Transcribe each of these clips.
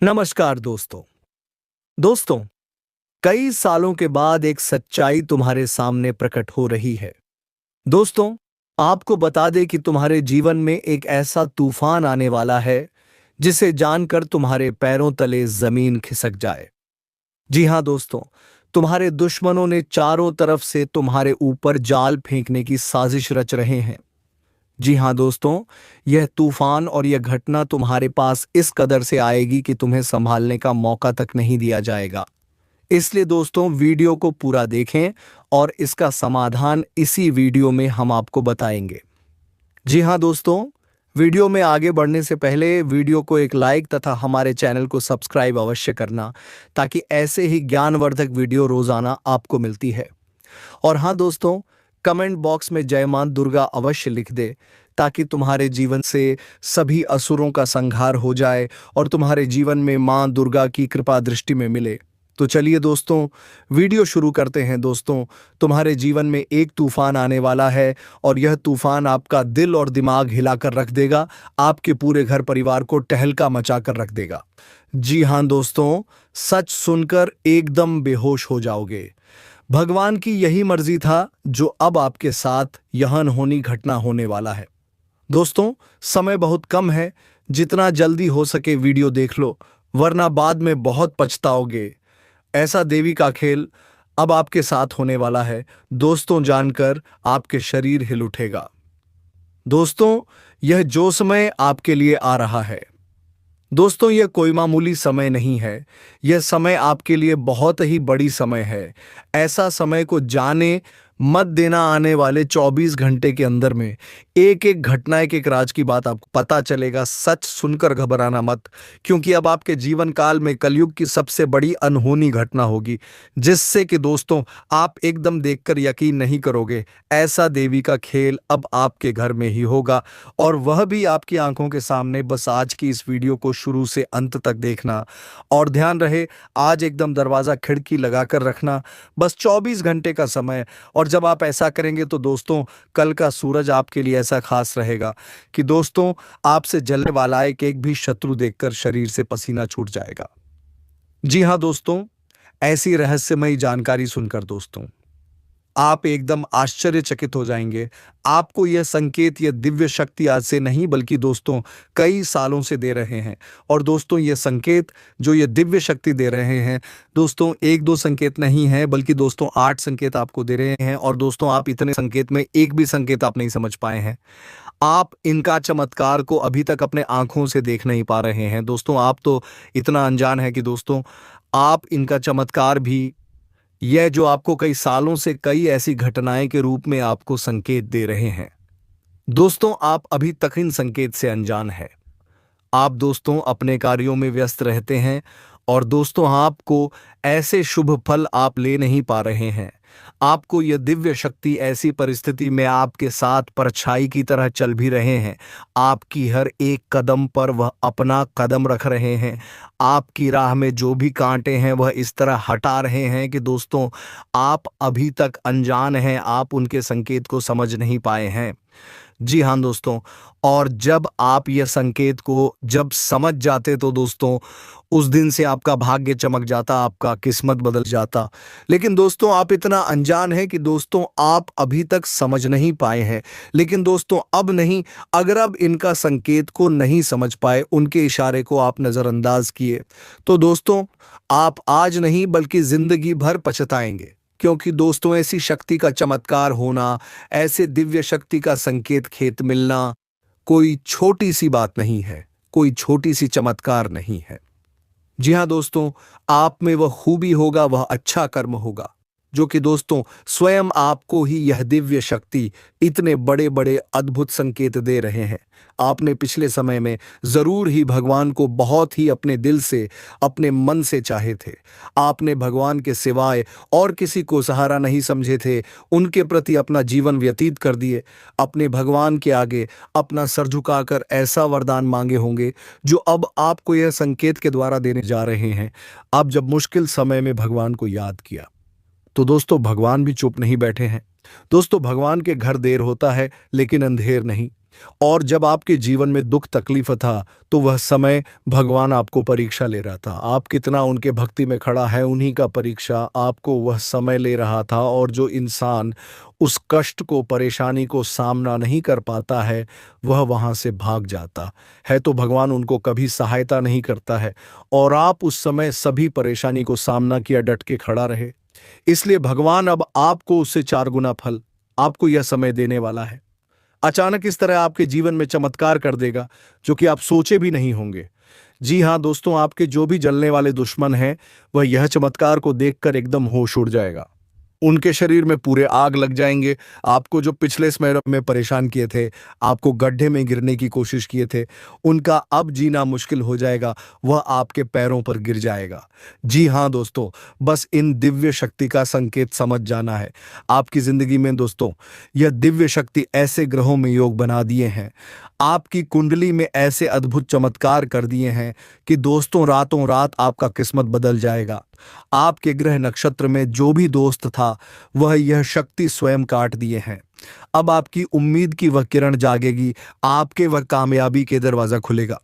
नमस्कार दोस्तों। दोस्तों, कई सालों के बाद एक सच्चाई तुम्हारे सामने प्रकट हो रही है। दोस्तों, आपको बता दें कि तुम्हारे जीवन में एक ऐसा तूफान आने वाला है जिसे जानकर तुम्हारे पैरों तले जमीन खिसक जाए। जी हां दोस्तों, तुम्हारे दुश्मनों ने चारों तरफ से तुम्हारे ऊपर जाल फेंकने की साजिश रच रहे हैं। जी हां दोस्तों, यह तूफान और यह घटना तुम्हारे पास इस कदर से आएगी कि तुम्हें संभालने का मौका तक नहीं दिया जाएगा। इसलिए दोस्तों, वीडियो को पूरा देखें और इसका समाधान इसी वीडियो में हम आपको बताएंगे। जी हां दोस्तों, वीडियो में आगे बढ़ने से पहले वीडियो को एक लाइक तथा हमारे चैनल को सब्सक्राइब अवश्य करना, ताकि ऐसे ही ज्ञानवर्धक वीडियो रोजाना आपको मिलती है। और हाँ दोस्तों, कमेंट बॉक्स में जय मां दुर्गा अवश्य लिख दे, ताकि तुम्हारे जीवन से सभी असुरों का संहार हो जाए और तुम्हारे जीवन में मां दुर्गा की कृपा दृष्टि में मिले। तो चलिए दोस्तों, वीडियो शुरू करते हैं। दोस्तों, तुम्हारे जीवन में एक तूफान आने वाला है और यह तूफान आपका दिल और दिमाग हिलाकर रख देगा, आपके पूरे घर परिवार को टहलका मचाकर रख देगा। जी हां दोस्तों, सच सुनकर एकदम बेहोश हो जाओगे। भगवान की यही मर्जी था जो अब आपके साथ यह अनहोनी घटना होने वाला है। दोस्तों, समय बहुत कम है, जितना जल्दी हो सके वीडियो देख लो, वरना बाद में बहुत पछताओगे। ऐसा देवी का खेल अब आपके साथ होने वाला है। दोस्तों, जानकर आपके शरीर हिल उठेगा। दोस्तों, यह जो समय आपके लिए आ रहा है, दोस्तों, यह कोई मामूली समय नहीं है। यह समय आपके लिए बहुत ही बड़ी समय है। ऐसा समय को जाने मत देना। आने वाले 24 घंटे के अंदर में एक एक घटना, एक एक राज की बात आपको पता चलेगा। सच सुनकर घबराना मत, क्योंकि अब आपके जीवन काल में कलयुग की सबसे बड़ी अनहोनी घटना होगी, जिससे कि दोस्तों आप एकदम देखकर यकीन नहीं करोगे। ऐसा देवी का खेल अब आपके घर में ही होगा, और वह भी आपकी आंखों के सामने। बस आज की इस वीडियो को शुरू से अंत तक देखना, और ध्यान रहे आज एकदम दरवाजा खिड़की लगाकर रखना। बस 24 घंटे का समय, और जब आप ऐसा करेंगे तो दोस्तों कल का सूरज आपके लिए ऐसा खास रहेगा कि दोस्तों आपसे जलने वाला एक भी शत्रु देखकर शरीर से पसीना छूट जाएगा। जी हां दोस्तों, ऐसी रहस्यमयी जानकारी सुनकर दोस्तों आप एकदम आश्चर्यचकित हो जाएंगे। आपको यह संकेत, यह दिव्य शक्ति आज से नहीं बल्कि दोस्तों कई सालों से दे रहे हैं। और दोस्तों यह संकेत जो ये दिव्य शक्ति दे रहे हैं, दोस्तों एक दो संकेत नहीं है बल्कि दोस्तों 8 संकेत आपको दे रहे हैं। और दोस्तों आप इतने संकेत में एक भी संकेत आप नहीं समझ पाए हैं। आप इनका चमत्कार को अभी तक अपने आंखों से देख नहीं पा रहे हैं। दोस्तों आप तो इतना अनजान है कि दोस्तों आप इनका चमत्कार भी, यह जो आपको कई सालों से कई ऐसी घटनाएं के रूप में आपको संकेत दे रहे हैं, दोस्तों आप अभी तक इन संकेत से अनजान है। आप दोस्तों अपने कार्यों में व्यस्त रहते हैं, और दोस्तों आपको ऐसे शुभ फल आप ले नहीं पा रहे हैं। आपको यह दिव्य शक्ति ऐसी परिस्थिति में आपके साथ परछाई की तरह चल भी रहे हैं। आपकी हर एक कदम पर वह अपना कदम रख रहे हैं। आपकी राह में जो भी कांटे हैं वह इस तरह हटा रहे हैं कि दोस्तों आप अभी तक अनजान हैं, आप उनके संकेत को समझ नहीं पाए हैं। जी हाँ दोस्तों, और जब आप यह संकेत को जब समझ जाते तो दोस्तों उस दिन से आपका भाग्य चमक जाता, आपका किस्मत बदल जाता। लेकिन दोस्तों आप इतना अनजान हैं कि दोस्तों आप अभी तक समझ नहीं पाए हैं। लेकिन दोस्तों अब नहीं, अगर अब इनका संकेत को नहीं समझ पाए, उनके इशारे को आप नज़रअंदाज किए, तो दोस्तों आप आज नहीं बल्कि जिंदगी भर पछताएंगे। क्योंकि दोस्तों ऐसी शक्ति का चमत्कार होना, ऐसे दिव्य शक्ति का संकेत खेत मिलना कोई छोटी सी बात नहीं है, कोई छोटी सी चमत्कार नहीं है। जी हाँ दोस्तों, आप में वह खूबी होगा, वह अच्छा कर्म होगा, जो कि दोस्तों स्वयं आपको ही यह दिव्य शक्ति इतने बड़े बड़े अद्भुत संकेत दे रहे हैं। आपने पिछले समय में जरूर ही भगवान को बहुत ही अपने दिल से, अपने मन से चाहे थे। आपने भगवान के सिवाय और किसी को सहारा नहीं समझे थे। उनके प्रति अपना जीवन व्यतीत कर दिए। अपने भगवान के आगे अपना सर झुकाकर ऐसा वरदान मांगे होंगे जो अब आपको यह संकेत के द्वारा देने जा रहे हैं। आप जब मुश्किल समय में भगवान को याद किया, तो दोस्तों भगवान भी चुप नहीं बैठे हैं। दोस्तों भगवान के घर देर होता है लेकिन अंधेर नहीं। और जब आपके जीवन में दुख तकलीफ था, तो वह समय भगवान आपको परीक्षा ले रहा था। आप कितना उनके भक्ति में खड़ा है, उन्हीं का परीक्षा आपको वह समय ले रहा था। और जो इंसान उस कष्ट को, परेशानी को सामना नहीं कर पाता है, वह वहां से भाग जाता है, तो भगवान उनको कभी सहायता नहीं करता है। और आप उस समय सभी परेशानी को सामना किया, डट के खड़ा रहे, इसलिए भगवान अब आपको उससे 4 गुना फल आपको यह समय देने वाला है। अचानक इस तरह आपके जीवन में चमत्कार कर देगा, जो कि आप सोचे भी नहीं होंगे। जी हाँ दोस्तों, आपके जो भी जलने वाले दुश्मन हैं, वह यह चमत्कार को देखकर एकदम होश उड़ जाएगा। उनके शरीर में पूरे आग लग जाएंगे। आपको जो पिछले समय में परेशान किए थे, आपको गड्ढे में गिरने की कोशिश किए थे, उनका अब जीना मुश्किल हो जाएगा, वह आपके पैरों पर गिर जाएगा। जी हाँ दोस्तों, बस इन दिव्य शक्ति का संकेत समझ जाना है। आपकी जिंदगी में दोस्तों, यह दिव्य शक्ति ऐसे ग्रहों में योग बना दिए हैं, आपकी कुंडली में ऐसे अद्भुत चमत्कार कर दिए हैं कि दोस्तों रातों रात आपका किस्मत बदल जाएगा। आपके ग्रह नक्षत्र में जो भी दोस्त था, वह यह शक्ति स्वयं काट दिए हैं। अब आपकी उम्मीद की वह किरण जागेगी, आपके वह कामयाबी के दरवाजा खुलेगा,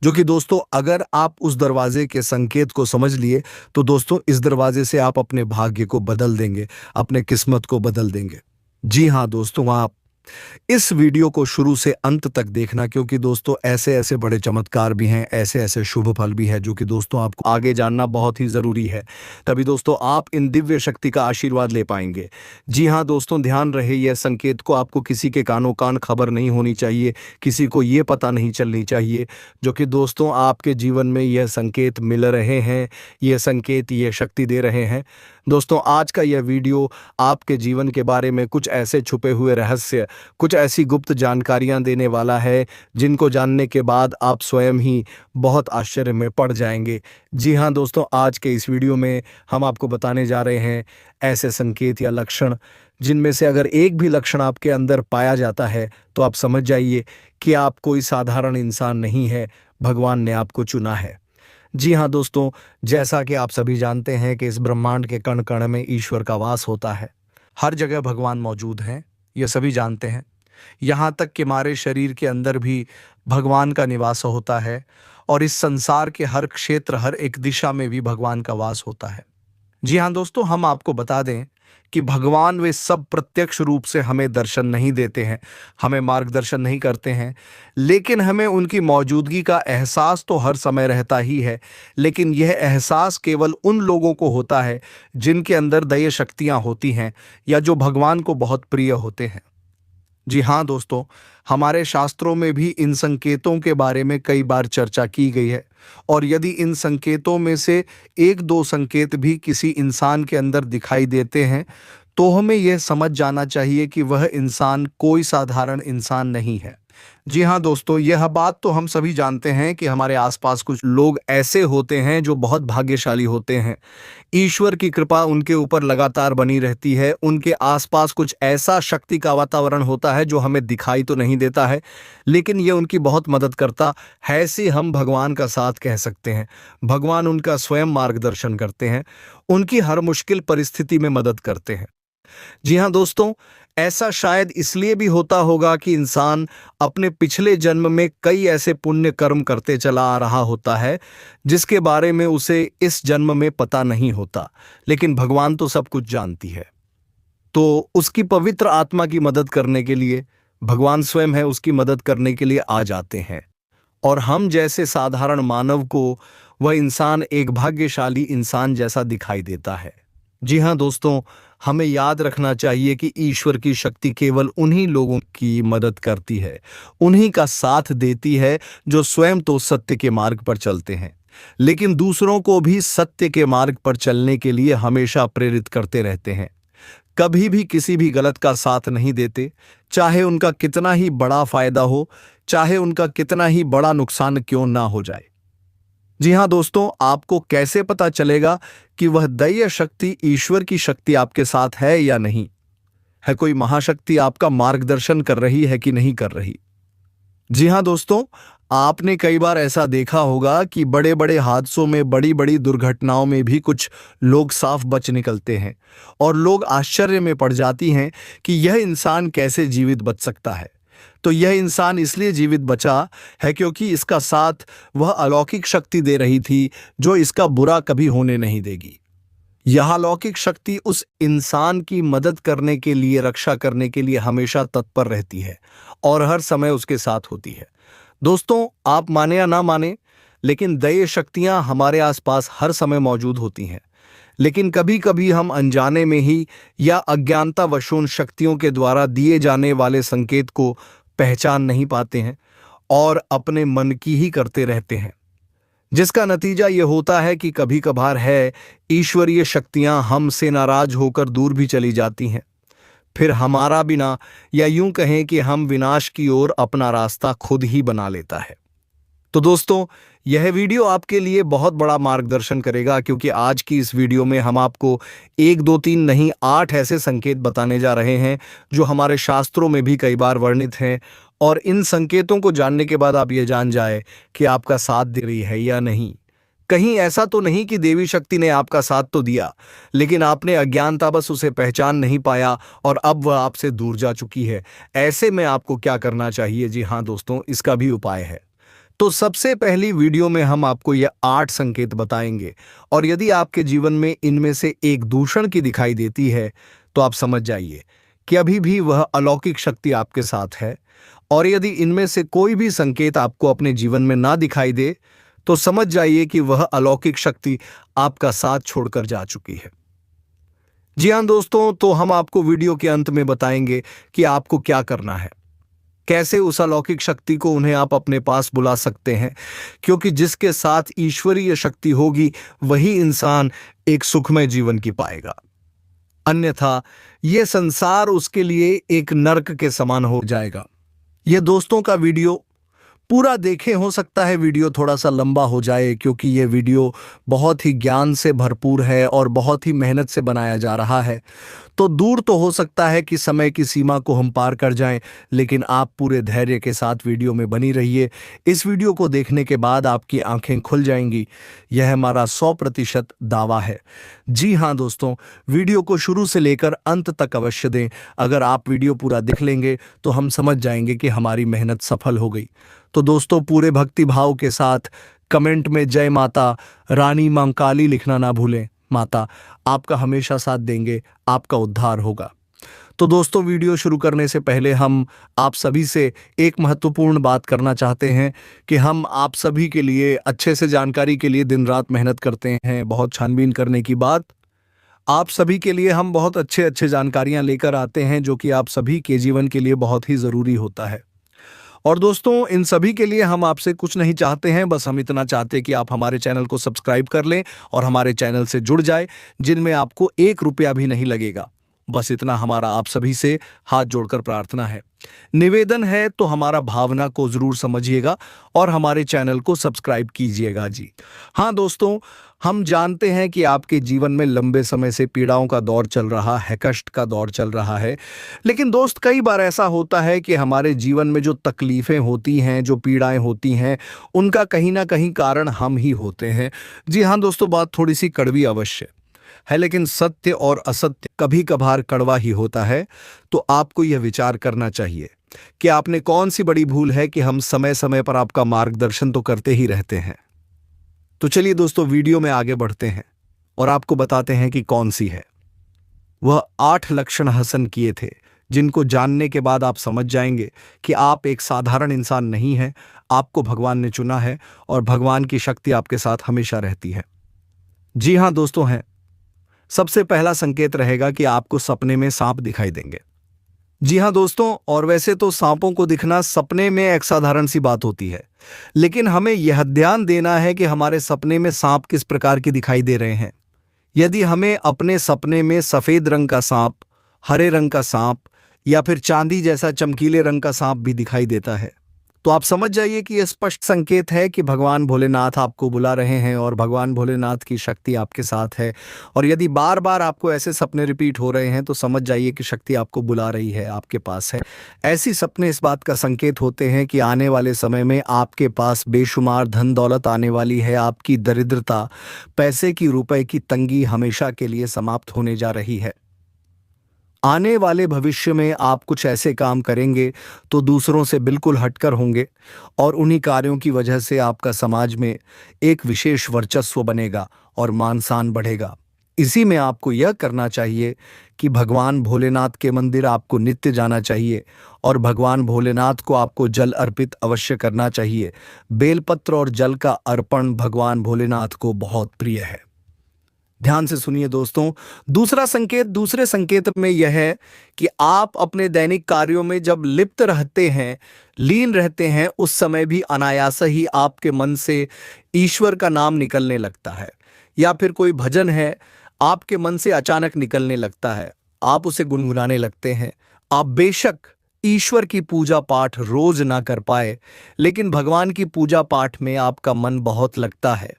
जो कि दोस्तों अगर आप उस दरवाजे के संकेत को समझ लिए, तो दोस्तों इस दरवाजे से आप अपने भाग्य को बदल देंगे, अपने किस्मत को बदल देंगे। जी हाँ दोस्तों, आप इस वीडियो को शुरू से अंत तक देखना, क्योंकि दोस्तों ऐसे ऐसे बड़े चमत्कार भी हैं, ऐसे ऐसे शुभ फल भी है, जो कि दोस्तों आपको आगे जानना बहुत ही जरूरी है। तभी दोस्तों आप इन दिव्य शक्ति का आशीर्वाद ले पाएंगे। जी हाँ दोस्तों, ध्यान रहे, यह संकेत को आपको किसी के कानों कान खबर नहीं होनी चाहिए, किसी को ये पता नहीं चलनी चाहिए, जो कि दोस्तों आपके जीवन में यह संकेत मिल रहे हैं, यह संकेत, यह शक्ति दे रहे हैं। दोस्तों आज का यह वीडियो आपके जीवन के बारे में कुछ ऐसे छुपे हुए रहस्य, कुछ ऐसी गुप्त जानकारियां देने वाला है, जिनको जानने के बाद आप स्वयं ही बहुत आश्चर्य में पड़ जाएंगे। जी हाँ दोस्तों, आज के इस वीडियो में हम आपको बताने जा रहे हैं ऐसे संकेत या लक्षण, जिनमें से अगर एक भी लक्षण आपके अंदर पाया जाता है, तो आप समझ जाइए कि आप कोई साधारण इंसान नहीं है, भगवान ने आपको चुना है। जी हाँ दोस्तों, जैसा कि आप सभी जानते हैं कि इस ब्रह्मांड के कण कण में ईश्वर का वास होता है। हर जगह भगवान मौजूद हैं, यह सभी जानते हैं। यहाँ तक कि हमारे शरीर के अंदर भी भगवान का निवास होता है, और इस संसार के हर क्षेत्र, हर एक दिशा में भी भगवान का वास होता है। जी हाँ दोस्तों, हम आपको बता दें कि भगवान वे सब प्रत्यक्ष रूप से हमें दर्शन नहीं देते हैं, हमें मार्गदर्शन नहीं करते हैं, लेकिन हमें उनकी मौजूदगी का एहसास तो हर समय रहता ही है। लेकिन यह एहसास केवल उन लोगों को होता है जिनके अंदर दैव शक्तियाँ होती हैं, या जो भगवान को बहुत प्रिय होते हैं। जी हाँ दोस्तों, हमारे शास्त्रों में भी इन संकेतों के बारे में कई बार चर्चा की गई है, और यदि इन संकेतों में से एक दो संकेत भी किसी इंसान के अंदर दिखाई देते हैं, तो हमें यह समझ जाना चाहिए कि वह इंसान कोई साधारण इंसान नहीं है। जी हाँ दोस्तों, यह बात तो हम सभी जानते हैं कि हमारे आसपास कुछ लोग ऐसे होते हैं जो बहुत भाग्यशाली होते हैं। ईश्वर की कृपा उनके ऊपर लगातार बनी रहती है। उनके आसपास कुछ ऐसा शक्ति का वातावरण होता है जो हमें दिखाई तो नहीं देता है, लेकिन यह उनकी बहुत मदद करता है। ऐसे हम भगवान का साथ कह सकते हैं। भगवान उनका स्वयं मार्गदर्शन करते हैं, उनकी हर मुश्किल परिस्थिति में मदद करते हैं। जी हाँ दोस्तों, ऐसा शायद इसलिए भी होता होगा कि इंसान अपने पिछले जन्म में कई ऐसे पुण्य कर्म करते चला आ रहा होता है, जिसके बारे में उसे इस जन्म में पता नहीं होता, लेकिन भगवान तो सब कुछ जानती है। तो उसकी पवित्र आत्मा की मदद करने के लिए भगवान स्वयं है, उसकी मदद करने के लिए आ जाते हैं। और हम जैसे साधारण मानव को वह इंसान एक भाग्यशाली इंसान जैसा दिखाई देता है। जी हाँ दोस्तों, हमें याद रखना चाहिए कि ईश्वर की शक्ति केवल उन्हीं लोगों की मदद करती है, उन्हीं का साथ देती है जो स्वयं तो सत्य के मार्ग पर चलते हैं, लेकिन दूसरों को भी सत्य के मार्ग पर चलने के लिए हमेशा प्रेरित करते रहते हैं। कभी भी किसी भी गलत का साथ नहीं देते, चाहे उनका कितना ही बड़ा फायदा हो, चाहे उनका कितना ही बड़ा नुकसान क्यों ना हो जाए। जी हाँ दोस्तों, आपको कैसे पता चलेगा कि वह दैव शक्ति, ईश्वर की शक्ति आपके साथ है या नहीं? है कोई महाशक्ति आपका मार्गदर्शन कर रही है कि नहीं कर रही? जी हाँ दोस्तों, आपने कई बार ऐसा देखा होगा कि बड़े बड़े हादसों में, बड़ी बड़ी दुर्घटनाओं में भी कुछ लोग साफ बच निकलते हैं, और लोग आश्चर्य में पड़ जाती हैं कि यह इंसान कैसे जीवित बच सकता है। तो यह इंसान इसलिए जीवित बचा है क्योंकि इसका साथ वह अलौकिक शक्ति दे रही थी जो इसका बुरा कभी होने नहीं देगी। यह अलौकिक शक्ति उस इंसान की मदद करने के लिए, रक्षा करने के लिए हमेशा तत्पर रहती है और हर समय उसके साथ होती है। दोस्तों, आप माने या ना माने, लेकिन दैवीय शक्तियां हमारे आसपास हर समय मौजूद होती हैं। लेकिन कभी कभी हम अनजाने में ही या अज्ञानतावश उन शक्तियों के द्वारा दिए जाने वाले संकेत को पहचान नहीं पाते हैं और अपने मन की ही करते रहते हैं, जिसका नतीजा यह होता है कि कभी कभार है ईश्वरीय शक्तियां हमसे नाराज होकर दूर भी चली जाती हैं, फिर हमारा बिना, या यूं कहें कि हम विनाश की ओर अपना रास्ता खुद ही बना लेता है। तो दोस्तों, यह वीडियो आपके लिए बहुत बड़ा मार्गदर्शन करेगा, क्योंकि आज की इस वीडियो में हम आपको 1 2 3 नहीं 8 ऐसे संकेत बताने जा रहे हैं जो हमारे शास्त्रों में भी कई बार वर्णित हैं, और इन संकेतों को जानने के बाद आप ये जान जाए कि आपका साथ दे रही है या नहीं। कहीं ऐसा तो नहीं कि देवी शक्ति ने आपका साथ तो दिया, लेकिन आपने अज्ञानतावश उसे पहचान नहीं पाया और अब वह आपसे दूर जा चुकी है। ऐसे में आपको क्या करना चाहिए? जी हाँ दोस्तों, इसका भी उपाय है। तो सबसे पहली वीडियो में हम आपको ये 8 संकेत बताएंगे, और यदि आपके जीवन में इनमें से एक दूषण की दिखाई देती है तो आप समझ जाइए कि अभी भी वह अलौकिक शक्ति आपके साथ है। और यदि इनमें से कोई भी संकेत आपको अपने जीवन में ना दिखाई दे तो समझ जाइए कि वह अलौकिक शक्ति आपका साथ छोड़कर जा चुकी है। जी हाँ दोस्तों, तो हम आपको वीडियो के अंत में बताएंगे कि आपको क्या करना है, कैसे उस अलौकिक शक्ति को उन्हें आप अपने पास बुला सकते हैं, क्योंकि जिसके साथ ईश्वरीय शक्ति होगी वही इंसान एक सुखमय जीवन की पाएगा। अन्यथा यह संसार उसके लिए एक नरक के समान हो जाएगा। यह दोस्तों का वीडियो पूरा देखें, हो सकता है वीडियो थोड़ा सा लंबा हो जाए, क्योंकि यह वीडियो बहुत ही ज्ञान से भरपूर है और बहुत ही मेहनत से बनाया जा रहा है। तो दूर तो हो सकता है कि समय की सीमा को हम पार कर जाएं, लेकिन आप पूरे धैर्य के साथ वीडियो में बनी रहिए। इस वीडियो को देखने के बाद आपकी आंखें खुल जाएंगी, यह हमारा 100% दावा है। जी हाँ दोस्तों, वीडियो को शुरू से लेकर अंत तक अवश्य दें। अगर आप वीडियो पूरा देख लेंगे तो हम समझ जाएंगे कि हमारी मेहनत सफल हो गई। तो दोस्तों, पूरे भक्ति भाव के साथ कमेंट में जय माता रानी मां काली लिखना ना भूलें। माता आपका हमेशा साथ देंगे, आपका उद्धार होगा। तो दोस्तों, वीडियो शुरू करने से पहले हम आप सभी से एक महत्वपूर्ण बात करना चाहते हैं कि हम आप सभी के लिए अच्छे से जानकारी के लिए दिन रात मेहनत करते हैं। बहुत छानबीन करने की बात, आप सभी के लिए हम बहुत अच्छे जानकारियां लेकर आते हैं जो कि आप सभी के जीवन के लिए बहुत ही ज़रूरी होता है। और दोस्तों, इन सभी के लिए हम आपसे कुछ नहीं चाहते हैं, बस हम इतना चाहते हैं कि आप हमारे चैनल को सब्सक्राइब कर लें और हमारे चैनल से जुड़ जाए, जिनमें आपको 1 रुपया भी नहीं लगेगा। बस इतना हमारा आप सभी से हाथ जोड़कर प्रार्थना है, निवेदन है। तो हमारा भावना को जरूर समझिएगा और हमारे चैनल को सब्सक्राइब कीजिएगा। जी हाँ दोस्तों, हम जानते हैं कि आपके जीवन में लंबे समय से पीड़ाओं का दौर चल रहा है, कष्ट का दौर चल रहा है। लेकिन दोस्त, कई बार ऐसा होता है कि हमारे जीवन में जो तकलीफें होती हैं, जो पीड़ाएं होती हैं, उनका कहीं ना कहीं कारण हम ही होते हैं। जी हाँ दोस्तों, बात थोड़ी सी कड़वी अवश्य है, लेकिन सत्य और असत्य कभी कभार कड़वा ही होता है। तो आपको यह विचार करना चाहिए कि आपने कौन सी बड़ी भूल है कि हम समय समय पर आपका मार्गदर्शन तो करते ही रहते हैं। तो चलिए दोस्तों, वीडियो में आगे बढ़ते हैं और आपको बताते हैं कि कौन सी है। वह 8 लक्षण हसन किए थे, जिनको जानने के बाद आप समझ जाएंगे कि आप एक साधारण इंसान नहीं हैं। आपको भगवान ने चुना है और भगवान की शक्ति आपके साथ हमेशा रहती है। जी हाँ दोस्तों, हैं। सबसे पहला संकेत रहेगा कि आपको सपने में सांप दिखाई देंगे। जी हाँ दोस्तों, और वैसे तो सांपों को दिखना सपने में एक साधारण सी बात होती है, लेकिन हमें यह ध्यान देना है कि हमारे सपने में सांप किस प्रकार के दिखाई दे रहे हैं। यदि हमें अपने सपने में सफेद रंग का सांप, हरे रंग का सांप या फिर चांदी जैसा चमकीले रंग का सांप भी दिखाई देता है, तो आप समझ जाइए कि यह स्पष्ट संकेत है कि भगवान भोलेनाथ आपको बुला रहे हैं और भगवान भोलेनाथ की शक्ति आपके साथ है। और यदि बार बार आपको ऐसे सपने रिपीट हो रहे हैं तो समझ जाइए कि शक्ति आपको बुला रही है, आपके पास है। ऐसी सपने इस बात का संकेत होते हैं कि आने वाले समय में आपके पास बेशुमार धन दौलत आने वाली है। आपकी दरिद्रता, पैसे की, रुपए की तंगी हमेशा के लिए समाप्त होने जा रही है। आने वाले भविष्य में आप कुछ ऐसे काम करेंगे तो दूसरों से बिल्कुल हटकर होंगे, और उन्हीं कार्यों की वजह से आपका समाज में एक विशेष वर्चस्व बनेगा और मान सम्मान बढ़ेगा। इसी में आपको यह करना चाहिए कि भगवान भोलेनाथ के मंदिर आपको नित्य जाना चाहिए, और भगवान भोलेनाथ को आपको जल अर्पित अवश्य करना चाहिए। बेलपत्र और जल का अर्पण भगवान भोलेनाथ को बहुत प्रिय है। ध्यान से सुनिए दोस्तों। दूसरे संकेत में यह है कि आप अपने दैनिक कार्यों में जब लिप्त रहते हैं, लीन रहते हैं, उस समय भी अनायास ही आपके मन से ईश्वर का नाम निकलने लगता है, या फिर कोई भजन है आपके मन से अचानक निकलने लगता है, आप उसे गुनगुनाने लगते हैं। आप बेशक ईश्वर की पूजा पाठ रोज ना कर पाए, लेकिन भगवान की पूजा पाठ में आपका मन बहुत लगता है।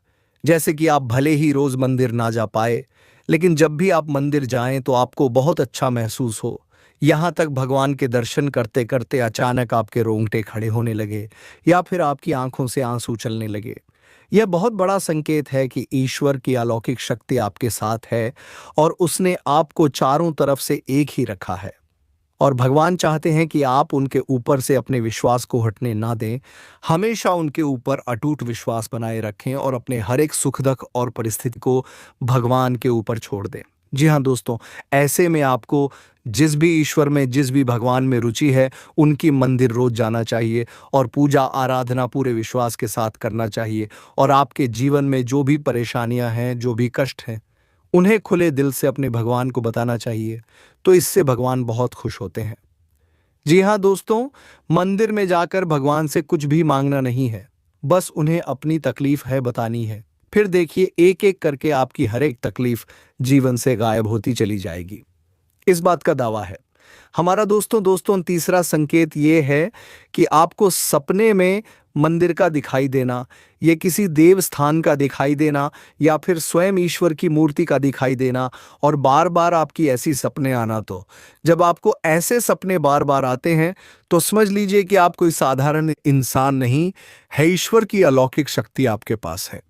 जैसे कि आप भले ही रोज मंदिर ना जा पाए, लेकिन जब भी आप मंदिर जाएं तो आपको बहुत अच्छा महसूस हो। यहाँ तक भगवान के दर्शन करते करते अचानक आपके रोंगटे खड़े होने लगे, या फिर आपकी आंखों से आंसू चलने लगे। यह बहुत बड़ा संकेत है कि ईश्वर की अलौकिक शक्ति आपके साथ है, और उसने आपको चारों तरफ से एक ही रखा है। और भगवान चाहते हैं कि आप उनके ऊपर से अपने विश्वास को हटने ना दें, हमेशा उनके ऊपर अटूट विश्वास बनाए रखें और अपने हर एक सुख दुख और परिस्थिति को भगवान के ऊपर छोड़ दें। जी हाँ दोस्तों, ऐसे में आपको जिस भी ईश्वर में, जिस भी भगवान में रुचि है, उनकी मंदिर रोज जाना चाहिए और पूजा आराधना पूरे विश्वास के साथ करना चाहिए। और आपके जीवन में जो भी परेशानियां हैं, जो भी कष्ट हैं, उन्हें खुले दिल से अपने भगवान को बताना चाहिए, तो इससे भगवान बहुत खुश होते हैं। जी हाँ दोस्तों, मंदिर में जाकर भगवान से कुछ भी मांगना नहीं है, बस उन्हें अपनी तकलीफ है बतानी है। फिर देखिए, एक एक करके आपकी हर एक तकलीफ जीवन से गायब होती चली जाएगी। इस बात का दावा है हमारा। दोस्तों तीसरा संकेत ये है कि आपको सपने में मंदिर का दिखाई देना, ये किसी देव स्थान का दिखाई देना, या फिर स्वयं ईश्वर की मूर्ति का दिखाई देना, और बार बार आपकी ऐसी सपने आना। तो जब आपको ऐसे सपने बार बार आते हैं तो समझ लीजिए कि आप कोई साधारण इंसान नहीं है, ईश्वर की अलौकिक शक्ति आपके पास है।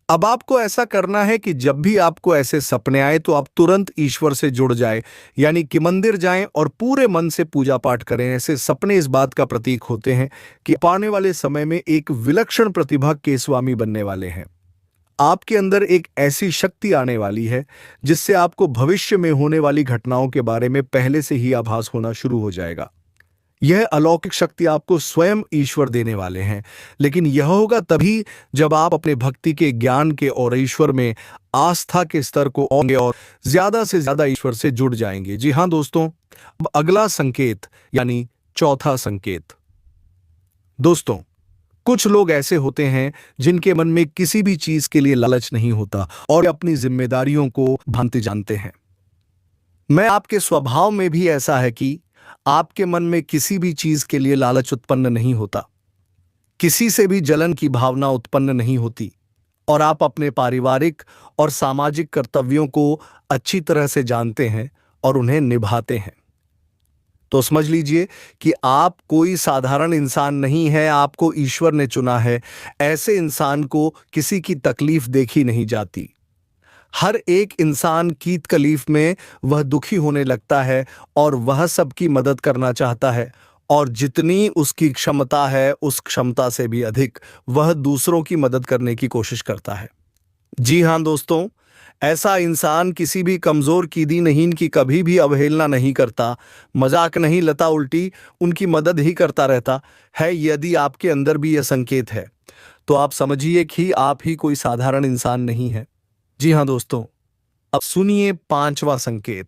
अब आपको ऐसा करना है कि जब भी आपको ऐसे सपने आए तो आप तुरंत ईश्वर से जुड़ जाए, यानी कि मंदिर जाएं और पूरे मन से पूजा पाठ करें। ऐसे सपने इस बात का प्रतीक होते हैं कि आने वाले समय में एक विलक्षण प्रतिभा के स्वामी बनने वाले हैं। आपके अंदर एक ऐसी शक्ति आने वाली है जिससे आपको भविष्य में होने वाली घटनाओं के बारे में पहले से ही आभास होना शुरू हो जाएगा। यह अलौकिक शक्ति आपको स्वयं ईश्वर देने वाले हैं, लेकिन यह होगा तभी जब आप अपने भक्ति के ज्ञान के और ईश्वर में आस्था के स्तर को होंगे और ज्यादा से ज्यादा ईश्वर से जुड़ जाएंगे। जी हाँ दोस्तों, अब अगला संकेत यानी चौथा संकेत। दोस्तों, कुछ लोग ऐसे होते हैं जिनके मन में किसी भी चीज के लिए लालच नहीं होता और अपनी जिम्मेदारियों को भांति जानते हैं। मैं आपके स्वभाव में भी ऐसा है कि आपके मन में किसी भी चीज के लिए लालच उत्पन्न नहीं होता, किसी से भी जलन की भावना उत्पन्न नहीं होती, और आप अपने पारिवारिक और सामाजिक कर्तव्यों को अच्छी तरह से जानते हैं और उन्हें निभाते हैं। तो समझ लीजिए कि आप कोई साधारण इंसान नहीं है, आपको ईश्वर ने चुना है। ऐसे इंसान को किसी की तकलीफ देखी नहीं जाती। हर एक इंसान की तकलीफ में वह दुखी होने लगता है और वह सबकी मदद करना चाहता है, और जितनी उसकी क्षमता है उस क्षमता से भी अधिक वह दूसरों की मदद करने की कोशिश करता है। जी हाँ दोस्तों, ऐसा इंसान किसी भी कमजोर कीदीनहीन की कभी भी अवहेलना नहीं करता, मजाक नहीं लता उल्टी उनकी मदद ही करता रहता है। यदि आपके अंदर भी यह संकेत है तो आप समझिए कि आप ही कोई साधारण इंसान नहीं है। जी हाँ दोस्तों, अब सुनिए पांचवा संकेत।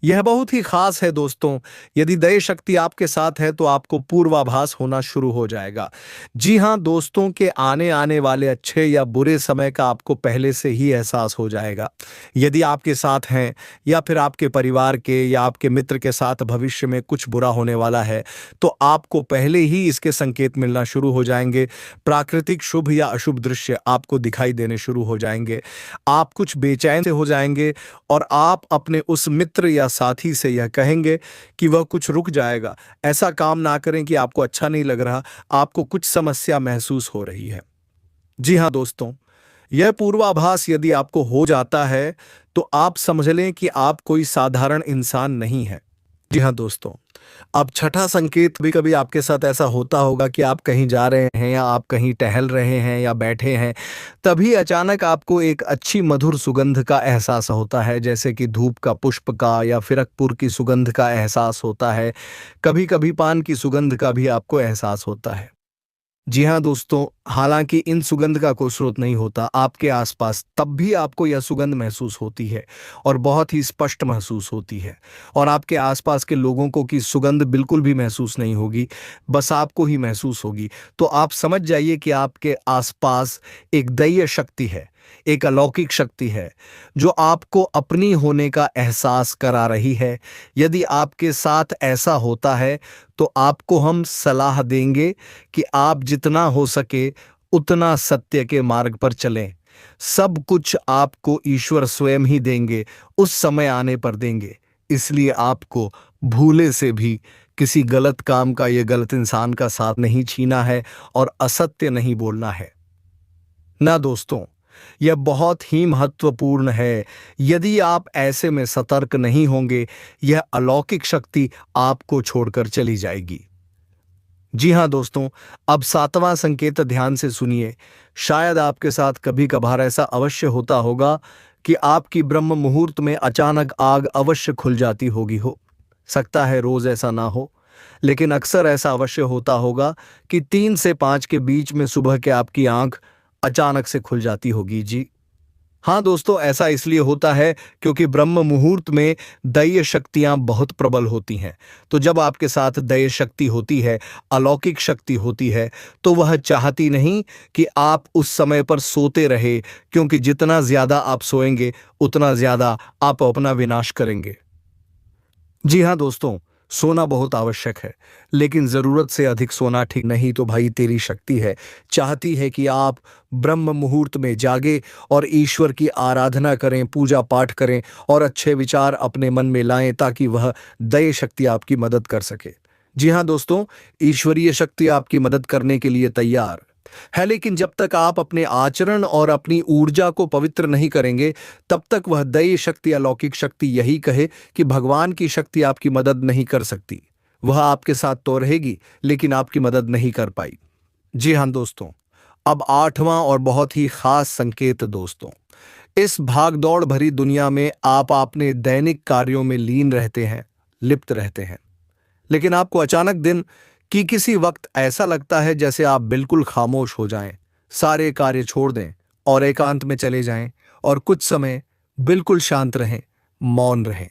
यह बहुत ही खास है दोस्तों। यदि दया शक्ति आपके साथ है तो आपको पूर्वाभास होना शुरू हो जाएगा। जी हाँ दोस्तों, के आने वाले अच्छे या बुरे समय का आपको पहले से ही एहसास हो जाएगा। यदि आपके साथ हैं या फिर आपके परिवार के या आपके मित्र के साथ भविष्य में कुछ बुरा होने वाला है तो आपको पहले ही इसके संकेत मिलना शुरू हो जाएंगे। प्राकृतिक शुभ या अशुभ दृश्य आपको दिखाई देने शुरू हो जाएंगे। आप कुछ बेचैन से हो जाएंगे और आप अपने उस मित्र या साथी से यह कहेंगे कि वह कुछ रुक जाएगा, ऐसा काम ना करें कि आपको अच्छा नहीं लग रहा, आपको कुछ समस्या महसूस हो रही है। जी हाँ दोस्तों, यह पूर्वाभास यदि आपको हो जाता है तो आप समझ लें कि आप कोई साधारण इंसान नहीं है। जी हाँ दोस्तों, अब छठा संकेत, कभी कभी आपके साथ ऐसा होता होगा कि आप कहीं जा रहे हैं या आप कहीं टहल रहे हैं या बैठे हैं, तभी अचानक आपको एक अच्छी मधुर सुगंध का एहसास होता है, जैसे कि धूप का, पुष्प का या फिरकपुर की सुगंध का एहसास होता है। कभी कभी पान की सुगंध का भी आपको एहसास होता है। जी हाँ दोस्तों, हालांकि इन सुगंध का कोई स्रोत नहीं होता आपके आसपास, तब भी आपको यह सुगंध महसूस होती है और बहुत ही स्पष्ट महसूस होती है। और आपके आसपास के लोगों को की सुगंध बिल्कुल भी महसूस नहीं होगी, बस आपको ही महसूस होगी। तो आप समझ जाइए कि आपके आसपास एक दैवीय शक्ति है, एक अलौकिक शक्ति है जो आपको अपनी होने का एहसास करा रही है। यदि आपके साथ ऐसा होता है तो आपको हम सलाह देंगे कि आप जितना हो सके उतना सत्य के मार्ग पर चलें। सब कुछ आपको ईश्वर स्वयं ही देंगे, उस समय आने पर देंगे। इसलिए आपको भूले से भी किसी गलत काम का या गलत इंसान का साथ नहीं छीना है और असत्य नहीं बोलना है ना दोस्तों। यह बहुत ही महत्वपूर्ण है। यदि आप ऐसे में सतर्क नहीं होंगे, यह अलौकिक शक्ति आपको छोड़कर चली जाएगी। जी हाँ दोस्तों, अब सातवां संकेत ध्यान से सुनिए। शायद आपके साथ कभी कभार ऐसा अवश्य होता होगा कि आपकी ब्रह्म मुहूर्त में अचानक आग अवश्य खुल जाती होगी। हो सकता है रोज ऐसा ना हो, लेकिन अक्सर ऐसा अवश्य होता होगा कि 3 से 5 के बीच में सुबह के आपकी आंख अचानक से खुल जाती होगी। जी हाँ दोस्तों, ऐसा इसलिए होता है क्योंकि ब्रह्म मुहूर्त में दैवीय शक्तियां बहुत प्रबल होती हैं। तो जब आपके साथ दैवीय शक्ति होती है, अलौकिक शक्ति होती है, तो वह चाहती नहीं कि आप उस समय पर सोते रहे, क्योंकि जितना ज्यादा आप सोएंगे उतना ज्यादा आप अपना विनाश करेंगे। जी हाँ दोस्तों, सोना बहुत आवश्यक है, लेकिन जरूरत से अधिक सोना ठीक नहीं। तो भाई, तेरी शक्ति है, चाहती है कि आप ब्रह्म मुहूर्त में जागे और ईश्वर की आराधना करें, पूजा पाठ करें और अच्छे विचार अपने मन में लाएं, ताकि वह दैवीय शक्ति आपकी मदद कर सके। जी हाँ दोस्तों, ईश्वरीय शक्ति आपकी मदद करने के लिए तैयार है, लेकिन जब तक आप अपने आचरण और अपनी ऊर्जा को पवित्र नहीं करेंगे, तब तक वह दैवीय शक्ति, अलौकिक शक्ति यही कहे कि भगवान की शक्ति आपकी मदद नहीं कर सकती। वह आपके साथ तो रहेगी, लेकिन आपकी मदद नहीं कर पाई। जी हाँ दोस्तों, अब आठवां और बहुत ही खास संकेत दोस्तों। इस भागदौड़ भरी दुनिया में आप अपने दैनिक कार्यों में लीन रहते हैं, लिप्त रहते हैं, लेकिन आपको अचानक दिन कि किसी वक्त ऐसा लगता है जैसे आप बिल्कुल खामोश हो जाएं, सारे कार्य छोड़ दें और एकांत में चले जाएं और कुछ समय बिल्कुल शांत रहें, मौन रहें।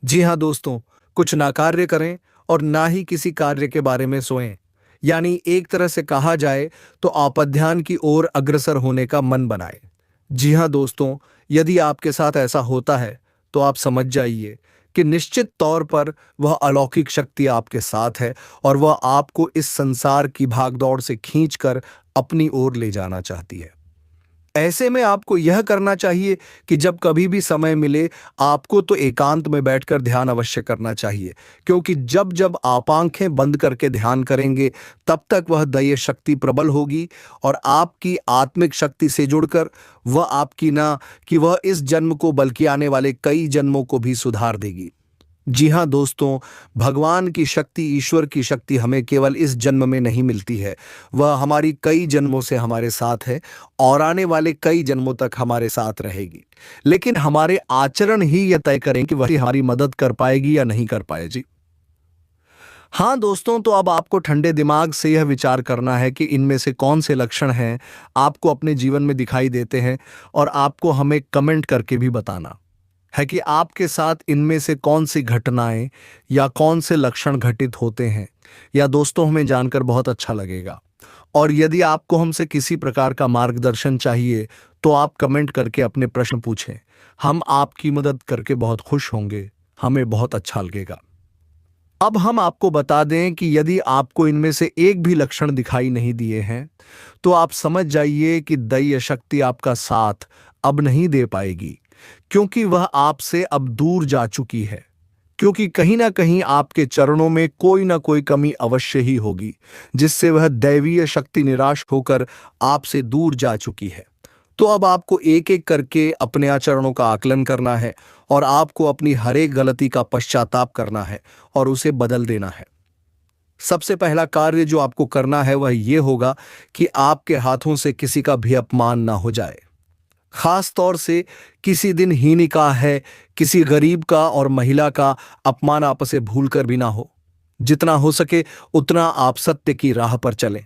जी हाँ दोस्तों, कुछ ना कार्य करें और ना ही किसी कार्य के बारे में सोएं। यानी एक तरह से कहा जाए तो आप ध्यान की ओर अग्रसर होने का मन बनाएं। जी हाँ दोस्तों, यदि आपके साथ ऐसा होता है तो आप समझ जाइए कि निश्चित तौर पर वह अलौकिक शक्ति आपके साथ है और वह आपको इस संसार की भागदौड़ से खींचकर अपनी ओर ले जाना चाहती है। ऐसे में आपको यह करना चाहिए कि जब कभी भी समय मिले, आपको तो एकांत में बैठकर ध्यान अवश्य करना चाहिए, क्योंकि जब जब आप आंखें बंद करके ध्यान करेंगे, तब तक वह दैवीय शक्ति प्रबल होगी और आपकी आत्मिक शक्ति से जुड़कर वह आपकी ना कि वह इस जन्म को बल्कि आने वाले कई जन्मों को भी सुधार देगी। जी हाँ दोस्तों, भगवान की शक्ति, ईश्वर की शक्ति हमें केवल इस जन्म में नहीं मिलती है, वह हमारी कई जन्मों से हमारे साथ है और आने वाले कई जन्मों तक हमारे साथ रहेगी। लेकिन हमारे आचरण ही यह तय करें कि वह हमारी मदद कर पाएगी या नहीं कर पाए। जी हाँ दोस्तों, तो अब आपको ठंडे दिमाग से यह विचार करना है कि इनमें से कौन से लक्षण हैं आपको अपने जीवन में दिखाई देते हैं, और आपको हमें कमेंट करके भी बताना है कि आपके साथ इनमें से कौन सी घटनाएं या कौन से लक्षण घटित होते हैं। या दोस्तों, हमें जानकर बहुत अच्छा लगेगा। और यदि आपको हमसे किसी प्रकार का मार्गदर्शन चाहिए तो आप कमेंट करके अपने प्रश्न पूछें, हम आपकी मदद करके बहुत खुश होंगे, हमें बहुत अच्छा लगेगा। अब हम आपको बता दें कि यदि आपको इनमें से एक भी लक्षण दिखाई नहीं दिए हैं, तो आप समझ जाइए कि दैवीय शक्ति आपका साथ अब नहीं दे पाएगी, क्योंकि वह आपसे अब दूर जा चुकी है। क्योंकि कहीं ना कहीं आपके चरणों में कोई ना कोई कमी अवश्य ही होगी, जिससे वह दैवीय शक्ति निराश होकर आपसे दूर जा चुकी है। तो अब आपको एक एक करके अपने आचरणों का आकलन करना है और आपको अपनी हर एक गलती का पश्चाताप करना है और उसे बदल देना है। सबसे पहला कार्य जो आपको करना है वह यह होगा कि आपके हाथों से किसी का भी अपमान ना हो जाए। खास तौर से किसी दिन हीनी का है, किसी गरीब का और महिला का अपमान आप से भूल कर भी ना हो। जितना हो सके उतना आप सत्य की राह पर चलें।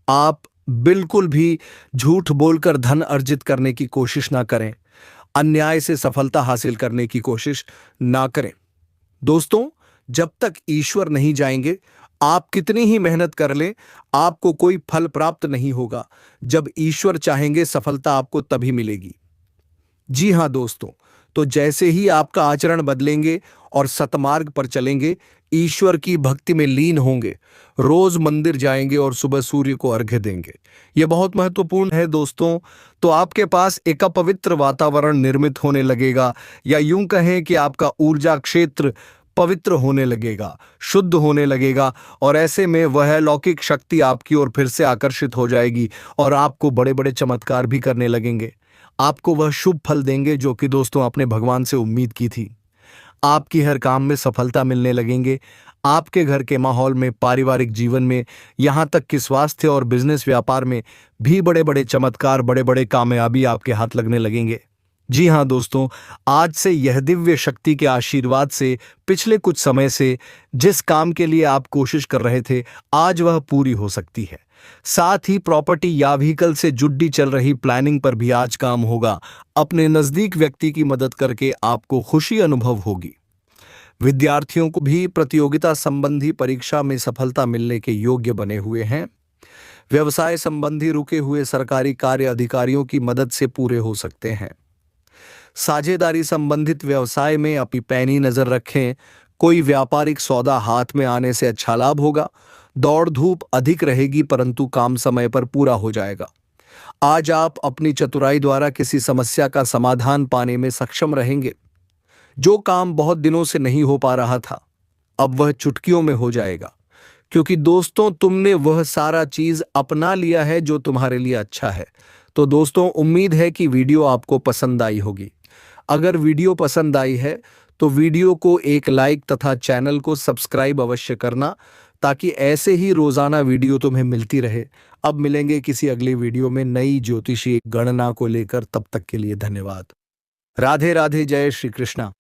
आप बिल्कुल भी झूठ बोलकर धन अर्जित करने की कोशिश ना करें। अन्याय से सफलता हासिल करने की कोशिश ना करें। दोस्तों, जब तक ईश्वर नहीं जाएंगे, आप कितनी ही मेहनत कर लें, आपको कोई फल प्राप्त नहीं होगा। जब ईश्वर चाहेंगे, सफलता आपको तभी मिलेगी। जी हां दोस्तों, तो जैसे ही आपका आचरण बदलेंगे और सतमार्ग पर चलेंगे, ईश्वर की भक्ति में लीन होंगे, रोज मंदिर जाएंगे और सुबह सूर्य को अर्घ्य देंगे। यह बहुत महत्वपूर्ण है दोस्तों। तो आपके पास एक अपवित्र वातावरण निर्मित होने लगेगा, या यूं कहें कि आपका ऊर्जा क्षेत्र पवित्र होने लगेगा, शुद्ध होने लगेगा, और ऐसे में वह लौकिक शक्ति आपकी ओर फिर से आकर्षित हो जाएगी और आपको बड़े बड़े चमत्कार भी करने लगेंगे। आपको वह शुभ फल देंगे जो कि दोस्तों आपने भगवान से उम्मीद की थी। आपकी हर काम में सफलता मिलने लगेंगे। आपके घर के माहौल में, पारिवारिक जीवन में, यहाँ तक कि स्वास्थ्य और बिजनेस व्यापार में भी बड़े बड़े चमत्कार, बड़े बड़े कामयाबी आपके हाथ लगने लगेंगे। जी हाँ दोस्तों, आज से यह दिव्य शक्ति के आशीर्वाद से पिछले कुछ समय से जिस काम के लिए आप कोशिश कर रहे थे, आज वह पूरी हो सकती है। साथ ही प्रॉपर्टी या व्हीकल से जुड़ी चल रही प्लानिंग पर भी आज काम होगा। अपने नजदीक व्यक्ति की मदद करके आपको खुशी अनुभव होगी। विद्यार्थियों को भी प्रतियोगिता संबंधी परीक्षा में सफलता मिलने के योग्य बने हुए हैं। व्यवसाय संबंधी रुके हुए सरकारी कार्य अधिकारियों की मदद से पूरे हो सकते हैं। साझेदारी संबंधित व्यवसाय में अपनी पैनी नजर रखें। कोई व्यापारिक सौदा हाथ में आने से अच्छा लाभ होगा। दौड़ धूप अधिक रहेगी, परंतु काम समय पर पूरा हो जाएगा। आज आप अपनी चतुराई द्वारा किसी समस्या का समाधान पाने में सक्षम रहेंगे। जो काम बहुत दिनों से नहीं हो पा रहा था, अब वह चुटकियों में हो जाएगा, क्योंकि दोस्तों तुमने वह सारा चीज अपना लिया है जो तुम्हारे लिए अच्छा है। तो दोस्तों, उम्मीद है कि वीडियो आपको पसंद आई होगी। अगर वीडियो पसंद आई है तो वीडियो को एक लाइक तथा चैनल को सब्सक्राइब अवश्य करना, ताकि ऐसे ही रोजाना वीडियो तुम्हें मिलती रहे। अब मिलेंगे किसी अगली वीडियो में नई ज्योतिषी गणना को लेकर। तब तक के लिए धन्यवाद। राधे राधे, जय श्री कृष्णा।